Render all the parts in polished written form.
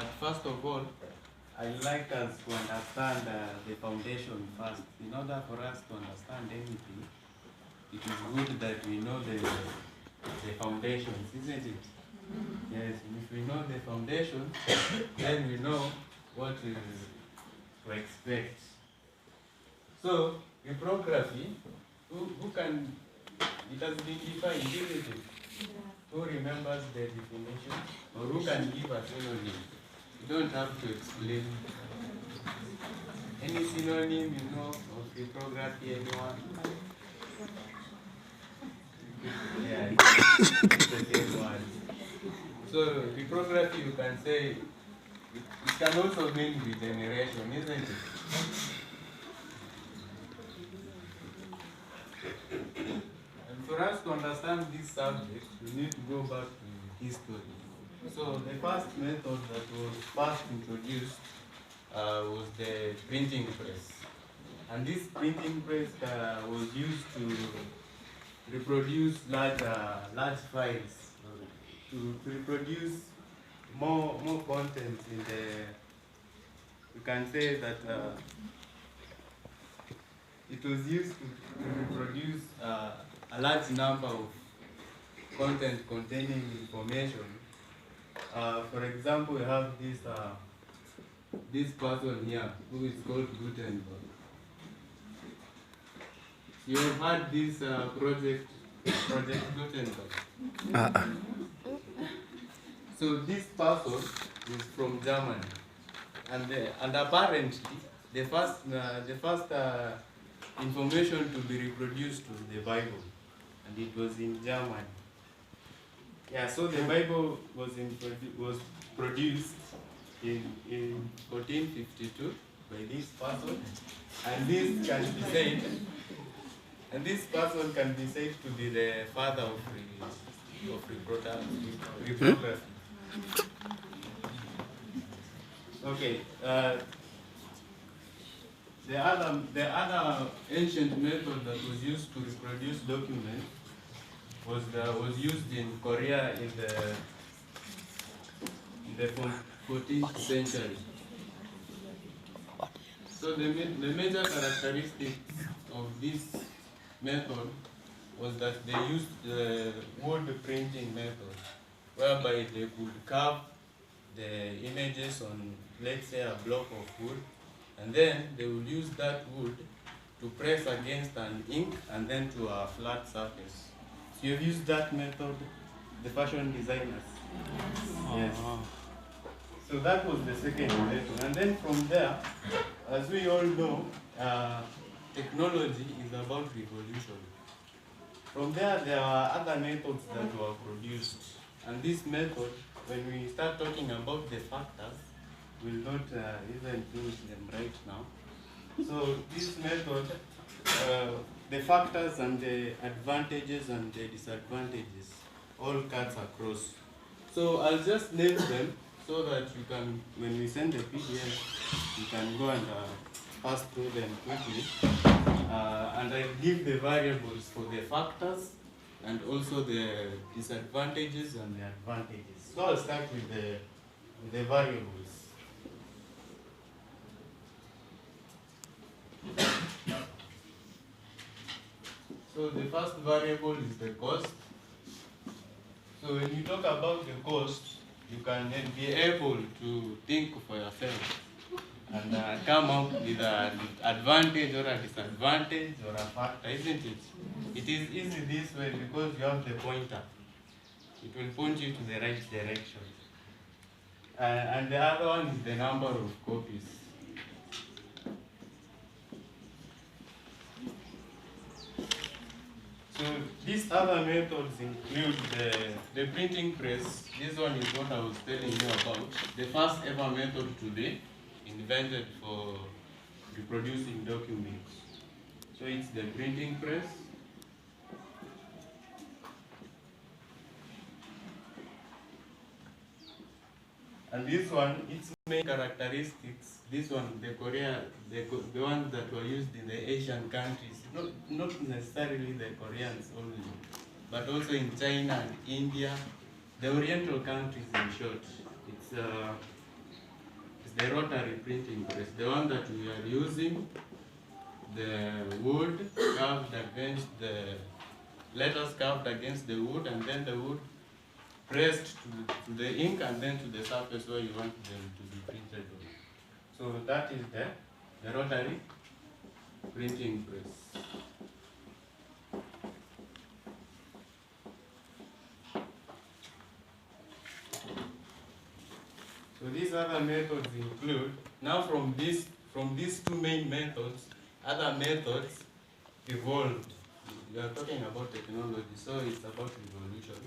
But first of all, I'd like us to understand the foundation first. In order for us to understand anything, it is good that we know the foundations, isn't it? Yes, if we know the foundations, then we know what to expect. So, reprography, who can, it has been defined, isn't it? Who remembers the definition? Or who can give a synonym? You don't have to explain. Any synonym you know of reprography, anyone? Yeah, it's the same one. So reprography, you can say, it can also mean regeneration, isn't it? And for us to understand this subject, we need to go back to history. So the first method that was first introduced was the printing press. And this printing press was used to reproduce large files, to reproduce more content in the, you can say that it was used to reproduce a large number of content containing information. For example, we have this person here who is called Gutenberg. You have heard this project Gutenberg. So this person is from Germany, and apparently the first information to be reproduced was the Bible, and it was in Germany. Yeah, so the Bible was produced in 1452 by this person, and this person can be said to be the father of reprography. Okay. The other ancient method that was used to reproduce documents was used in Korea in the 14th century. So the major characteristics of this method was that they used the wood printing method, whereby they could carve the images on, let's say, a block of wood, and then they would use that wood to press against an ink and then to a flat surface. So you've used that method, the fashion designers? Yes. So that was the second method. And then from there, as we all know, technology is about revolution. From there are other methods that were produced. And this method, when we start talking about the factors, we'll not even use them right now. So this method, the factors and the advantages and the disadvantages all cuts across. So I'll just name them so that you can, when we send the PDF, you can go and pass through them quickly. And I'll give the variables for the factors and also the disadvantages and the advantages. So I'll start with the variables. So the first variable is the cost. So when you talk about the cost, you can then be able to think for yourself and come up with an advantage or a disadvantage or a factor, isn't it? It is easy this way because you have the pointer. It will point you to the right direction. And the other one is the number of copies. So these other methods include the printing press. This one is what I was telling you about. The first ever method to be invented for reproducing documents. So it's the printing press. And this one, its main characteristics, this one, the ones that were used in the Asian countries, not necessarily the Koreans only, but also in China and India, the Oriental countries in short. is the rotary printing press, the one that we are using, the wood carved against the letters carved against the wood, and then the wood pressed to the ink and then to the surface where you want them to be printed on. So that is the rotary printing press. So these other methods include, now from these two main methods, other methods evolved. We are talking about technology, so it's about evolution.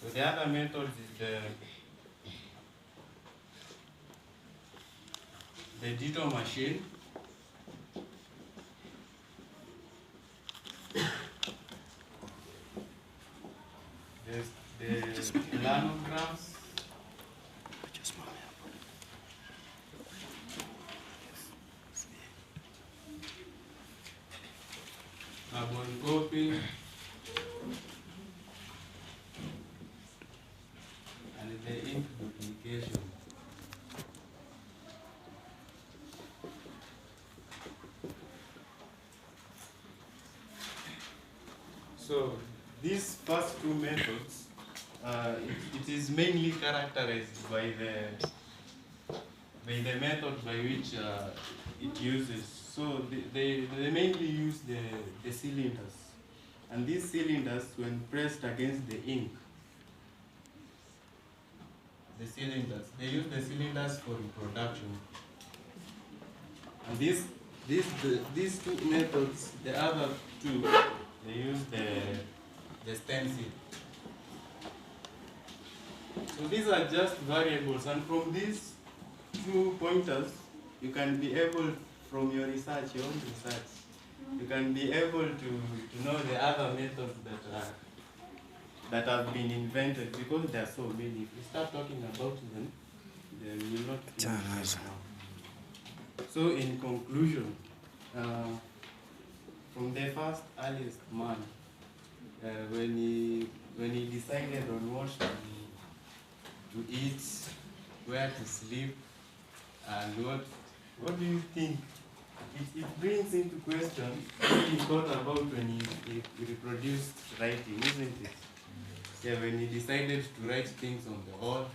So the other methods is the ditto machine, the planographs, carbon copy, and the ink duplication. So these first two methods, it is mainly characterized by the method by which it uses. So they mainly use the cylinders, and these cylinders, when pressed against the ink, they use the cylinders for reproduction. And these two methods, the other two, they use the stencil. So these are just variables, and from these two pointers, you can be able, from your research, your own research, you can be able to know the other methods that have been invented, because there are so many. If we start talking about them, then we will not finish now. So in conclusion, from the first earliest man, when he decided on what to eat, where to sleep, and what do you think? It brings into question what he thought about when he reproduced writing, isn't it? Yeah, when he decided to write things on the wall,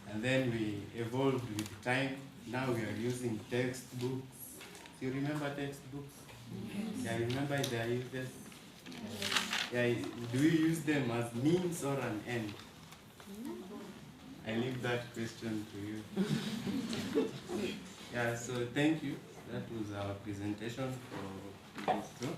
and then we evolved with time. Now we are using textbooks. Do you remember textbooks? Yes. Yeah, remember their uses? Yeah, do you use them as means or an end? I leave that question to you. Yeah, so thank you. That was our presentation for this too.